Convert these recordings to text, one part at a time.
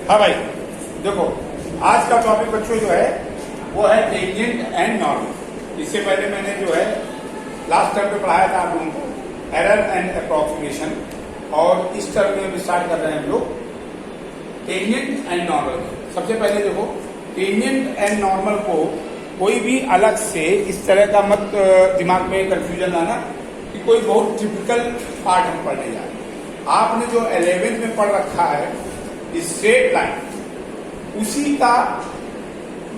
हाँ भाई, देखो आज का टॉपिक बच्चों जो है वो है टेंजेंट एंड नॉर्मल। इससे पहले मैंने जो है लास्ट टर्म पे पढ़ाया था आप लोगों को एरर एंड अप्रोक्सीमेशन, और इस टर्म में स्टार्ट कर रहे हैं हम लोग टेंजेंट एंड नॉर्मल। सबसे पहले देखो, टेंजेंट एंड नॉर्मल को कोई भी अलग से इस तरह का मत दिमाग में कंफ्यूजन लाना कि कोई बहुत टिपिकल पार्ट हम पढ़ने जा रहे हैं। आपने जो 11th में पढ़ रखा है स्ट्रेट लाइन, उसी का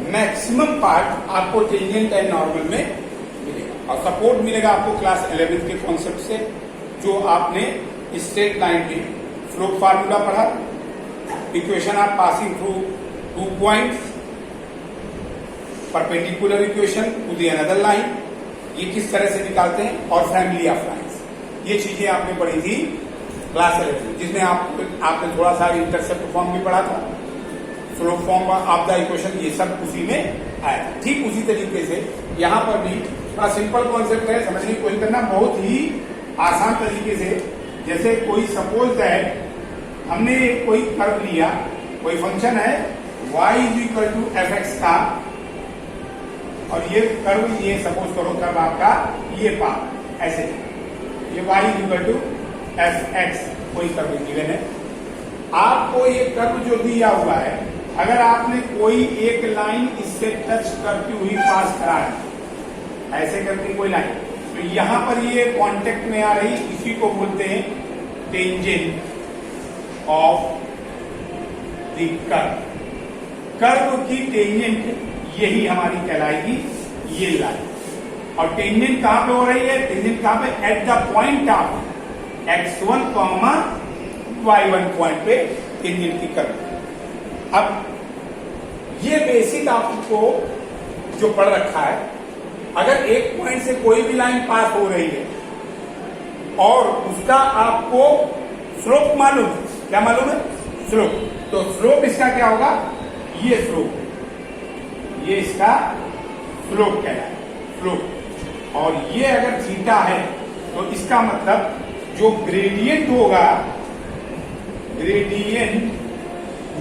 मैक्सिमम पार्ट आपको टेंजेंट एंड नॉर्मल में मिलेगा, और सपोर्ट मिलेगा आपको क्लास 11th के कॉन्सेप्ट से, जो आपने स्ट्रेट लाइन में स्लोप फार्मूला पढ़ा, equation of passing through 2 points, perpendicular equation two the another line, ये किस तरह से निकालते हैं, और फैमिली ऑफ लाइंस, ये चीजें आपने पढ़ी थी क्लास 11 जिसमें आपने थोड़ा सा इंटरसेप्ट फॉर्म भी पढ़ा था, slope form of the equation, ये सब उसी में आया था। ठीक उसी तरीके से यहाँ पर भी बड़ा सिंपल कॉन्सेप्ट है, समझने की कोशिश करना, बहुत ही आसान तरीके से। जैसे कोई सपोज दैट हमने कोई कर्व लिया, कोई फंक्शन है y is equal to F X का, और ये कर्व, ये सपोज करो कर्व आपका ये पाथ ऐसे, ये y is equal to F X कोई कर्व गिवन है। आपको ये कर्व जो दिया हुआ है, अगर आपने कोई एक लाइन इससे टच करती हुई पास करा है, ऐसे करके कोई लाइन, तो यहां पर ये कांटेक्ट में आ रही, इसी को बोलते हैं tangent of the curve. Curve की टेंजेंट यही हमारी कहलाएगी ये लाइन। और टेंजेंट कहां पे हो रही है? टेंजेंट कहां पे? At the point of x1, y1 point पे टेंजेंट की कर्व। अब ये बेसिक आपको जो पढ़ रखा है, अगर एक पॉइंट से कोई भी लाइन पास हो रही है और उसका आपको स्लोप मालूम है, क्या मालूम है? स्लोप। तो स्लोप इसका क्या होगा? ये स्लोप, ये इसका स्लोप कहलाए, स्लोप। और ये अगर थीटा है तो इसका मतलब जो ग्रेडियंट होगा, ग्रेडियंट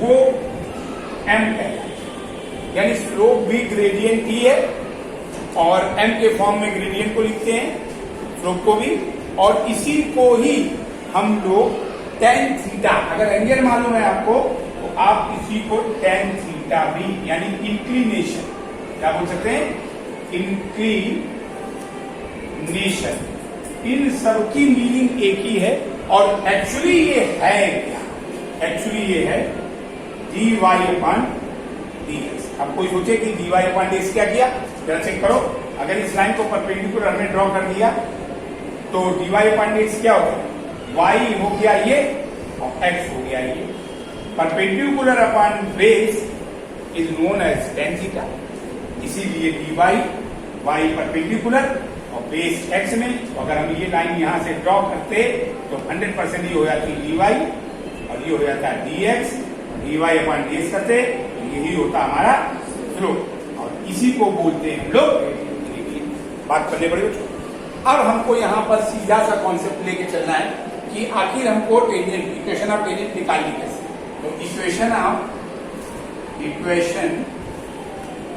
वो m कहलाए, यानी स्लोप भी ग्रेडियंट ही है, और m के फॉर्म में ग्रेडियंट को लिखते हैं, स्लोप को भी। और इसी को ही हम लोग tan थीटा, अगर एंगल मालूम है आपको तो आप इसी को tan थीटा भी, यानी इंक्लिनेशन, क्या बोल सकते हैं? इंक्लिनेशन। इन सब की मीनिंग एक ही है, और एक्चुअली ये है क्या? एक्चुअली ये है dy अपॉन dx। अब कोई सोचे कि dy अपॉन dx क्या किया? जरा चेक करो, अगर इस लाइन को परपेंडिकुलर हमने ड्रॉ कर दिया तो dy अपॉन dx क्या होगा? y हो गया ये और x हो गया ये। Perpendicular upon base is known as tan theta, इसीलिए dy y परपेंडिकुलर और बेस x में। तो अगर हम ये लाइन यहां से ड्रॉ करते तो 100% ये हो जाती dy और ये हो जाता है dx, dy अपॉन dx करते तो यही होता हमारा स्लोप, और इसी को बोलते हैं हम लोग। बात करने पड़ेगी बच्चों। अब हमको यहाँ पर सीधा सा कॉन्सेप्ट लेके चलना है कि आखिर हमको टेंजेंट, इक्वेशन ऑफ टेंजेंट निकालनी कैसे। तो equation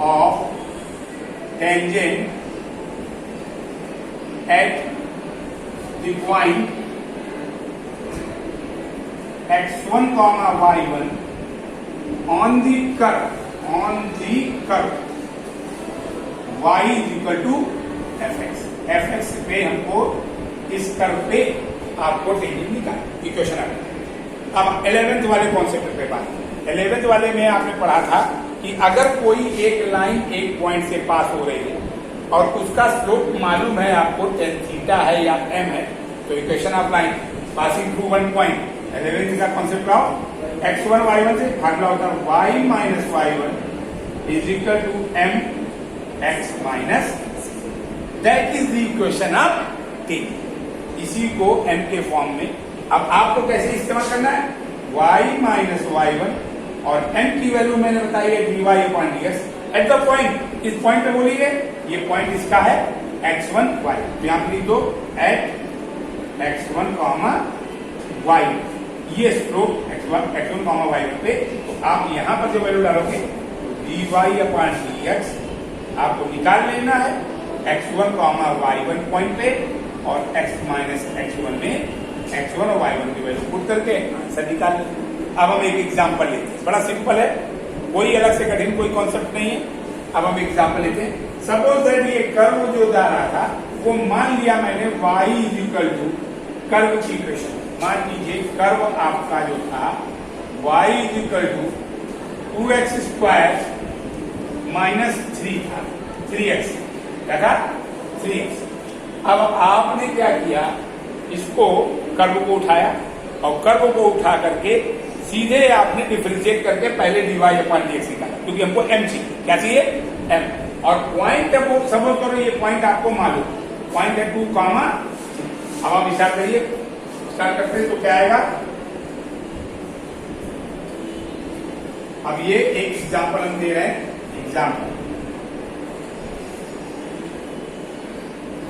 of tangent at the point x1, y1 on the curve y is equal to fx। fx पे हमको इस कर्व पे आपको टेंजेंट निकालना, इक्वेशन आ। अब 11th वाले कॉन्सेप्ट पे बात। 11th वाले में आपने पढ़ा था कि अगर कोई एक लाइन एक पॉइंट से पास हो रही है और उसका स्लोप मालूम है आपको, tan थीटा है या m है, तो equation of line passing through 1 point, 11th का कॉन्सेप्ट आओ, x1 y1 से फार्मूला होता है y minus y1 is equal to m x minus, that is the equation of t। इसी को m के फॉर्म में अब आपको कैसे इस्तेमाल करना है? y माइनस y1, और m की वैल्यू मैंने बताई है dy upon dx at the point. इस पॉइंट पे बोलिए, ये पॉइंट इसका है x1 y, तो यहां पर लिख दो एट x1 y, ये स्लोप x1 कॉमा y1 पे, तो आप यहाँ पर जो वैल्यू डालोगे dy/dx आपको निकाल लेना है x1 कॉमा y1 पॉइंट पे, और x माइनस x1 में x1 और y1 की वैल्यू पुट करके आंसर निकाल लेंगे। अब हम एक एग्जाम्पल लेते हैं, बड़ा सिंपल है, कोई अलग से कठिन कोई कॉन्सेप्ट नहीं है। अब हम एग्जाम्पल लेते हैं। सपोज दैट ये कर्व जो जा रहा था वो मान लिया मैंने y इक्वल टू कर्व की इक्वेशन, मान लीजिए कर्व आपका जो था y equal to 2x² minus 3 था, 3x क्या था 3x। अब आपने क्या किया, इसको कर्व को उठाया और कर्व को उठा करके सीधे आपने डिफरेंशिएट करके पहले dy/dx निकाला, क्योंकि हमको m चाहिए, क्या चाहिए m, और पॉइंट सपोज करो ये पॉइंट आपको मालूम, पॉइंट है 2 कॉमा। अब आप विचार करिए, स्टार्ट करते हैं तो क्या आएगा। अब ये एक एग्जाम्पल हम दे रहे हैं, एग्जाम्पल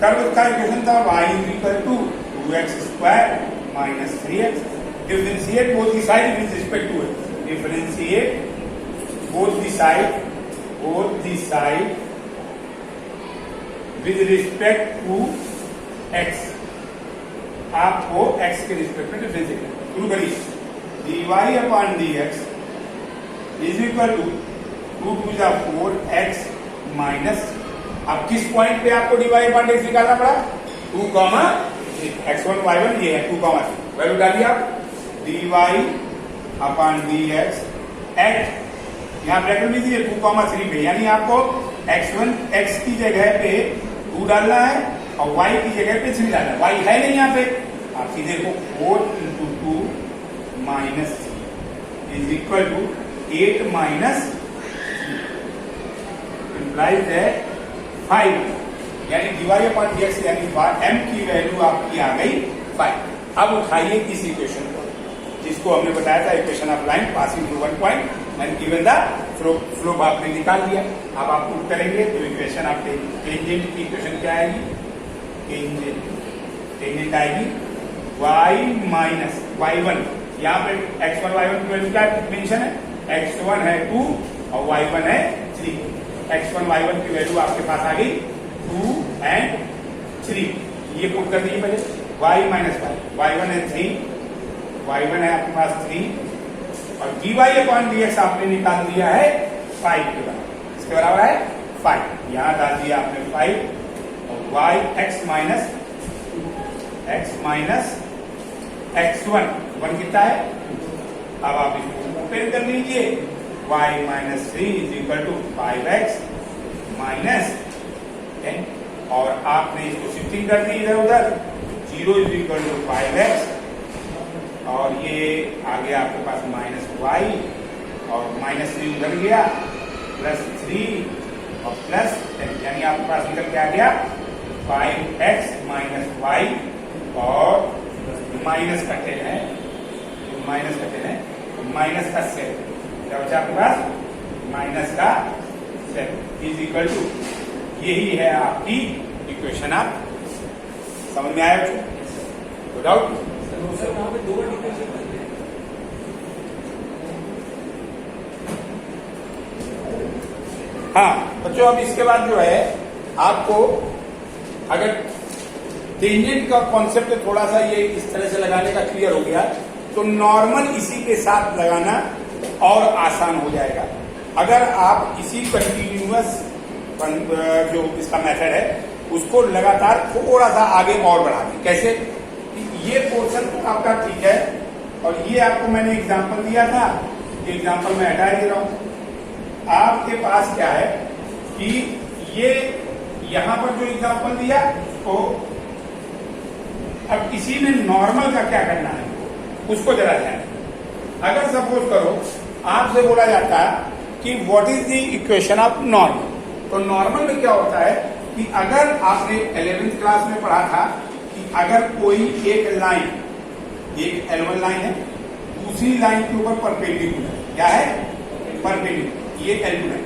कर्व का इक्वेशन था y equal to 2x² minus 3x। Differentiate both the side with respect to x, differentiate both the side with respect to x, आपको x के रिस्पेक्ट में डिफरेंशिएट करना। शुरू करिए, dy/dx is equal to 2 to the 4x minus, अब किस point पे आपको dy/dx निकालना पड़ा, 2 कॉमा x1 y1 ये है 2 कॉमा 3, वैल्यू डालिए आप dy/dx एट, यहाँ ब्रैकेट में दीजिए 2 कॉमा 3 पे, यानी आपको x1 x की जगह पे 2 डालना है और y की जगह पे 3 डालना है, y है नहीं यहाँ पे, आप सीधे को 4 into 2 minus 3 is equal to 8 minus 3 implies है 5, यानी dy/dx यानी m की वैल्यू आपकी आ गई 5। अब उठाइए इस इक्वेशन को, जिसको हमने बताया था equation of line passing through one point and given the flow आपने निकाल दिया। अब आप पुट करेंगे तो इक्वेशन आपके टेंजेंट की इक्वेशन क्या आएगी, टेंजेंट आएगी y माइनस y1, यहाँ पे x1 y1 की वैल्यू क्या मेंशन है, x1 है 2 और y1 है 3, x1 y1 की वैल्यू आपके पास आ गई 2 एंड 3, ये पुट कर दीजिए पहले y माइनस y1 है 3, y1 है आपके पास 3 और dy/dx आपने निकाल दिया है 5 के बराबर, इसके बराबर है 5, यहां डाल दिया आपने 5 और y x माइनस x1 1 कितना है, अब आप इसको कंपेयर कर लीजिए, y minus 3 is equal to 5x minus 10, और आपने इसको शिफ्टिंग कर दी इधर उधर, 0 इज इक्वल टू 5x और ये आ गया आपके पास माइनस y और माइनस 3 उधर गया प्लस 3 और प्लस 10, यानी आपके पास इधर क्या आ गया 5x माइनस y और माइनस का 10 है, माइनस का 7, क्या बचा आपके पास माइनस का 7 इज इक्वल टू, यही है आपकी इक्वेशन। आप समझ में आया तो डाउट, हाँ बच्चों। अब इसके बाद जो है आपको अगर टेंजेंट का कॉन्सेप्ट थोड़ा सा ये इस तरह से लगाने का क्लियर हो गया तो नॉर्मल इसी के साथ लगाना और आसान हो जाएगा। अगर आप इसी कंटिन्यूअस जो इसका मेथड है उसको लगातार थोड़ा सा आगे और बढ़ा दें, कैसे, ये पोर्शन आपका ठीक है और ये आपको मैंने एग्जांपल दिया था, ये एग्जांपल मैं हटा दे रहा हूं। आपके पास क्या है कि ये यहां पर जो एग्जांपल दिया तो अब इसी में नॉर्मल का क्या करना है उसको जरा ध्यान। अगर सपोज करो आपसे बोला जाता है कि what is the equation of normal, तो नॉर्मल में क्या होता है कि अगर आपने 11th क्लास में पढ़ा था कि अगर कोई एक लाइन, एक L1 लाइन है, दूसरी लाइन के ऊपर परपेंडिकुलर, क्या है परपेंडिकुलर, ये L2 line,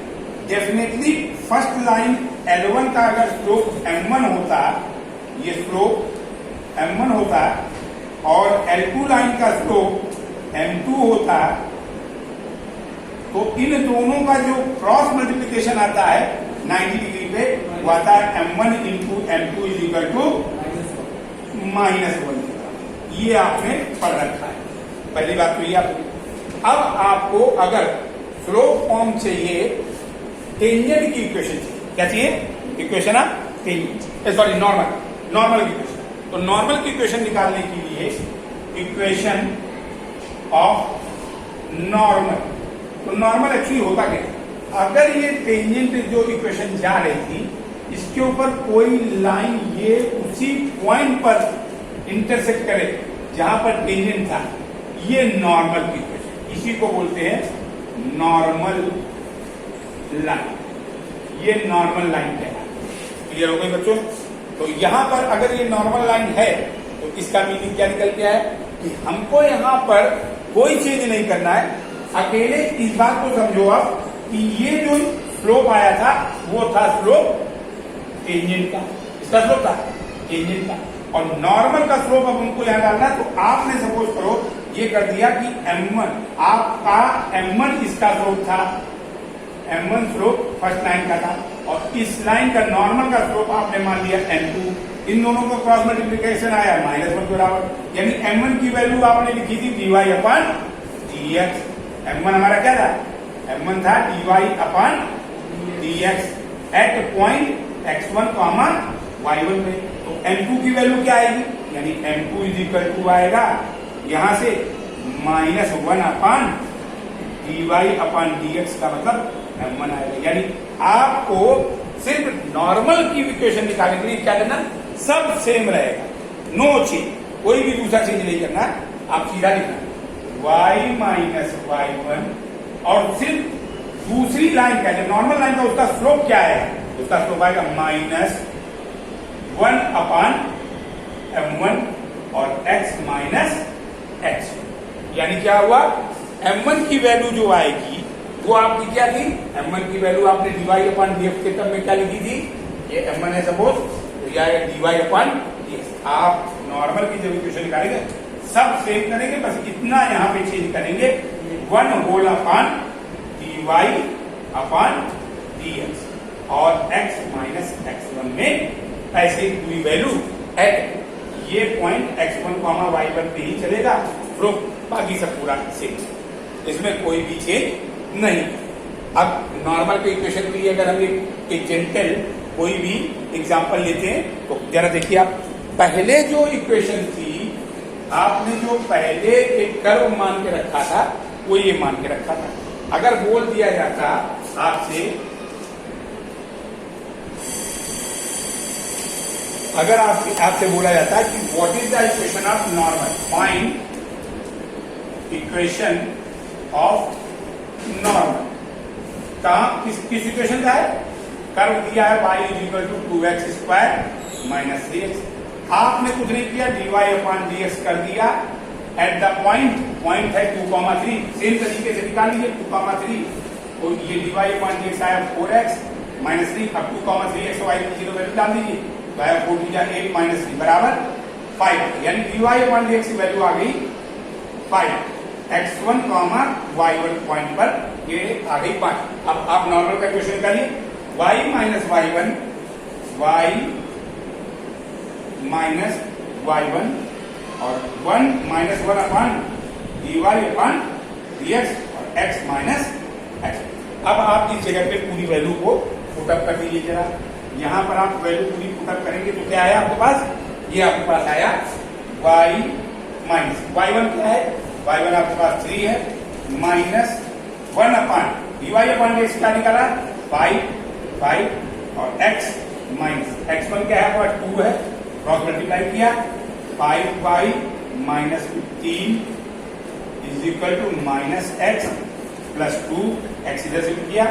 definitely first line L1 का अगर स्लोप M1 होता, ये स्लोप M1 होता और L2 लाइन का स्लोप m2 होता तो इन दोनों का जो क्रॉस मल्टीप्लीकेशन आता है 90 डिग्री पे वो आता है m1 into m2 is equal to -1। ये आपने पढ़ रखा है, पहली बात तो ये आपको। अब आपको अगर स्लोप फॉर्म चाहिए, टेंजेंट की इक्वेशन चाहिए, क्या चाहिए equation of tangent, sorry normal की इक्वेशन। तो नॉर्मल की इक्वेशन निकालने के लिए इक्वेशन ऑफ नॉर्मल, तो नॉर्मल एक्चुअली होता क्या, अगर ये टेंजेंट जो इक्वेशन जा रही थी इसके ऊपर कोई लाइन ये उसी पॉइंट पर इंटरसेक्ट करे जहां पर टेंजेंट था, ये नॉर्मल की इक्वेशन, इसी को बोलते हैं नॉर्मल लाइन। ये नॉर्मल लाइन कहलाता है। क्लियर हो गई बच्चों? तो यहां पर अगर ये नॉर्मल लाइन है तो इसका मीनिंग क्या निकल के है कि हमको यहां पर कोई चेंज नहीं करना है, अकेले इस बात को समझो आप कि ये जो स्लोप आया था वो था स्लोप टेंजेंट का, इसका स्लोप था टेंजेंट का, और नॉर्मल का स्लोप अब हमको यहां डालना है। तो आपने सपोज करो ये कर दिया कि m1 आपका m1 इसका स्लोप था, m1 स्लोप फर्स्ट लाइन का था, और इस लाइन का नॉर्मल का स्लोप आपने मान लिया m2। इन दोनों को क्रॉस मल्टीप्लीकेशन आया -1 के बराबर, यानी m1 की वैल्यू आपने लिखी थी dy अपॉन dx। m1 हमारा क्या था, m1 था dy upon dx at point x1 comma y1 पे। तो m2 की वैल्यू क्या आएगी, यानी m2 इज इक्वल टू आएगा यहां से -1 अपॉन dy अपॉन dx का मतलब m1 आएगा। यानी आपको सिर्फ नॉर्मल की इक्वेशन निकालने के लिए क्या करना, सब सेम रहेगा, नो चेंज, कोई भी दूसरा चेंज नहीं करना, आप सीधा लिखना y माइनस y1, और सिर्फ दूसरी लाइन का जो नॉर्मल लाइन का उसका स्लोप क्या है, उसका स्लोप आएगा -1 अपॉन m1 और x माइनस x। यानी क्या हुआ, m1 की वैल्यू जो आएगी वो आपकी क्या थी, m1 की वैल्यू आपने dy अपॉन dx के टर्म में क्या लिखी थी, ये m1 है सपोज, तो यह आएगा dy अपॉन dx। आप नॉर्मल की जब इक्वेशन निकालेंगे सब सेम करेंगे, बस इतना यहाँ पे चेंज करेंगे 1 whole upon dy upon dx, और x माइनस x1 में ऐसे पूरी वैल्यू एट ये पॉइंट x1 y1 पे ही चलेगा, तो बाकी सब पूरा सेम, इसमें कोई भी चेंज नहीं। अब नॉर्मल के इक्वेशन के लिए अगर हम एक जेंटल कोई भी एग्जांपल लेते हैं तो जरा देखिए आप, पहले जो इक्वेशन थी आपने जो पहले एक कर्व मान के रखा था वो ये मान के रखा था। अगर बोल दिया जाता आपसे, अगर आपसे बोला जाता है कि what is the equation of normal, find equation of normal, कहा किस इक्वेशन का है, कर्व दिया है y is equal to 2x square minus 3x, आपने कुछ नहीं किया, dy अपॉन dx कर दिया एट द पॉइंट है 2,3, सेम तरीके से निकाल लीजिए 2,3, तो ये dy अपॉन dx आया 4x माइनस 3, अब 2,3x y की जीरो वैल्यू डाल दीजिए, 4 8 माइनस 3 बराबर 5, यानी dy अपॉन dx की वैल्यू आ गई 5, x1 y1 पॉइंट पर ये आ गई 5। अब आप नॉर्मल का क्वेश्चन करिए, y minus y1 y minus y1 और 1 minus 1 upon dy upon dx और x माइनस x। अब आप इस जगह पे पूरी वैल्यू को पुटअप कर दीजिए जरा, यहां पर आप वैल्यू पूरी पुटअप करेंगे तो क्या आया आपके पास, ये आपके पास आया y माइनस y1 क्या है, y1 आपके पास 3 है, minus 1 upon dy upon dx क्या निकाला 5 और x माइनस x1 क्या है आपका 2 है, क्रॉस मल्टीप्लाई किया 5y minus 15 is equal to minus x plus 2, x इधर से किया,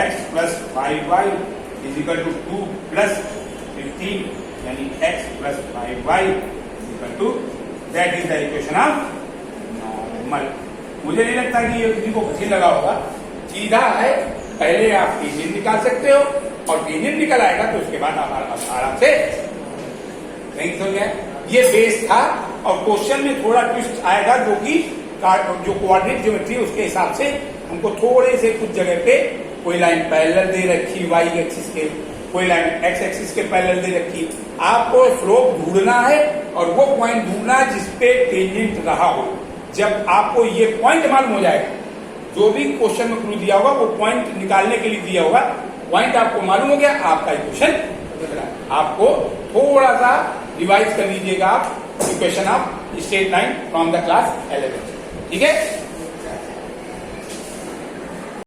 x plus 5y is equal to 2 plus 15, यानी x plus 5y is equal to, that is the equation of normal. मुझे नहीं लगता कि ये किसी को कठिन लगा होगा, सीधा है, पहले आप टेंजेंट निकाल सकते हो और टेंजेंट निकल आएगा तो उसके बाद आप आराम से नहीं समझ गए, ये बेस था। और क्वेश्चन में थोड़ा ट्विस्ट आएगा जो कि जो कोऑर्डिनेट ज्योमेट्री उसके हिसाब से हमको थोड़े से कुछ जगह पे कोई लाइन पैरेलल दे रखी वाई एक्सिस के, कोई लाइन एक्स एक्सिस के पैरेलल दे रखी। आपको स्लोप ढूंढना है और वो पॉइंट ढूंढना जिसपे टेंजेंट रहा हो। जब आपको ये पॉइंट मालूम हो जाएगा, जो भी क्वेश्चन में क्लू दिया होगा वो पॉइंट निकालने के लिए दिया होगा, पॉइंट आपको मालूम हो गया, आपका इक्वेशन बदल रहा है। आपको थोड़ा सा रिवाइज कर लीजिएगा आप equation of straight line from the class 11, ठीक है।